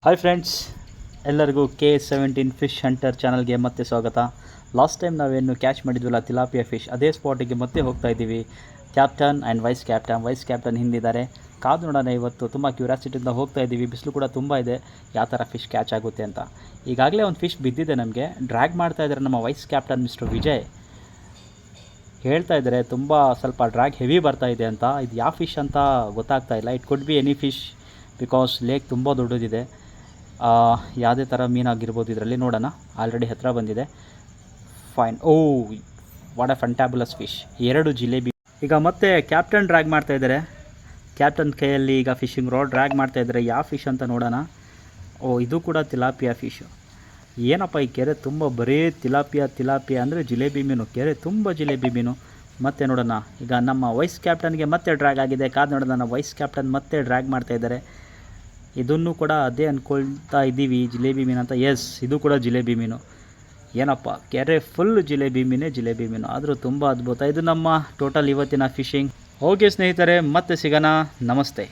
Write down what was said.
Hi friends, ಎಲ್ಲರಿಗೂ KS17 fish hunter ಚಾನಲ್ಗೆ ಮತ್ತೆ ಸ್ವಾಗತ. ಲಾಸ್ಟ್ ಟೈಮ್ ನಾವೇನು ಕ್ಯಾಚ್ ಮಾಡಿದ್ವಲ್ಲ ತಿಲಾಪಿಯಾ ಫಿಶ್, ಅದೇ ಸ್ಪಾಟಿಗೆ ಮತ್ತೆ ಹೋಗ್ತಾ ಇದ್ದೀವಿ. ಕ್ಯಾಪ್ಟನ್ ಆ್ಯಂಡ್ ವೈಸ್ ಕ್ಯಾಪ್ಟನ್ ಹಿಂದಿದ್ದಾರೆ. ಕಾದು ನೋಡೋಣ. ಇವತ್ತು ತುಂಬ ಕ್ಯೂರಿಯಾಸಿಟಿಯಿಂದ ಹೋಗ್ತಾ ಇದ್ದೀವಿ. ಬಿಸಿಲು ಕೂಡ ತುಂಬ ಇದೆ, ಯಾವ ಥರ ಫಿಶ್ ಕ್ಯಾಚ್ ಆಗುತ್ತೆ ಅಂತ. ಈಗಾಗಲೇ ಒಂದು ಫಿಶ್ ಬಿದ್ದಿದೆ ನಮಗೆ. ಡ್ರ್ಯಾಗ್ ಮಾಡ್ತಾ ಇದ್ದಾರೆ ನಮ್ಮ ವೈಸ್ ಕ್ಯಾಪ್ಟನ್ ಮಿಸ್ಟರ್ ವಿಜಯ್. ಹೇಳ್ತಾ ಇದ್ದಾರೆ ತುಂಬ ಸ್ವಲ್ಪ ಡ್ರ್ಯಾಗ್ ಹೆವಿ ಬರ್ತಾ ಇದೆ ಅಂತ. ಇದು ಯಾವ ಫಿಶ್ ಅಂತ ಗೊತ್ತಾಗ್ತಾ ಇಲ್ಲ. It could be any fish because lake ತುಂಬ ದೊಡ್ಡದಿದೆ. ಯಾವುದೇ ಥರ ಮೀನಾಗಿರ್ಬೋದು ಇದರಲ್ಲಿ. ನೋಡೋಣ, ಆಲ್ರೆಡಿ ಹತ್ತಿರ ಬಂದಿದೆ. Fine. What a fantabulous fish. 2 ಜಿಲೇಬಿ. ಈಗ ಮತ್ತೆ ಕ್ಯಾಪ್ಟನ್ ಡ್ರ್ಯಾಗ್ ಮಾಡ್ತಾ ಇದ್ದಾರೆ. ಕ್ಯಾಪ್ಟನ್ ಕೈಯಲ್ಲಿ ಈಗ ಫಿಶಿಂಗ್ ರಾಡ್ ಡ್ರ್ಯಾಗ್ ಮಾಡ್ತಾ ಇದ್ದಾರೆ. ಯಾವ ಫಿಶ್ ಅಂತ ನೋಡೋಣ. ಇದು ಕೂಡ ತಿಲಾಪಿಯಾ ಫಿಶು. ಏನಪ್ಪ ಈ ಕೆರೆ ತುಂಬ ಬರೀ ತಿಲಾಪಿಯಾ ಅಂದರೆ ಜಿಲೇಬಿ ಮೀನು. ಕೆರೆ ತುಂಬ ಜಿಲೇಬಿ ಮೀನು. ಮತ್ತೆ ನೋಡೋಣ, ಈಗ ನಮ್ಮ ವೈಸ್ ಕ್ಯಾಪ್ಟನ್ಗೆ ಮತ್ತೆ ಡ್ರ್ಯಾಗ್ ಆಗಿದೆ. ಕಾದು ನೋಡೋಣ, ನಮ್ಮ ವೈಸ್ ಕ್ಯಾಪ್ಟನ್ ಮತ್ತೆ ಡ್ರ್ಯಾಗ್ ಮಾಡ್ತಾ ಇದ್ದಾರೆ. ಇದನ್ನು ಕೂಡ ಅದೇ ಅಂದ್ಕೊಳ್ತಾ ಇದ್ದೀವಿ ಜಿಲೇಬಿ ಮೀನು ಅಂತ. ಎಸ್, ಇದು ಕೂಡ ಜಿಲೇಬಿ ಮೀನು. ಏನಪ್ಪ, ಕೆರೆ ಫುಲ್ ಜಿಲೇಬಿ ಮೀನು. ಆದರೂ ತುಂಬ ಅದ್ಭುತ. ಇದು ನಮ್ಮ ಟೋಟಲ್ ಇವತ್ತಿನ ಫಿಶಿಂಗ್. ಓಕೆ ಸ್ನೇಹಿತರೆ, ಮತ್ತೆ ಸಿಗೋಣ. ನಮಸ್ತೆ.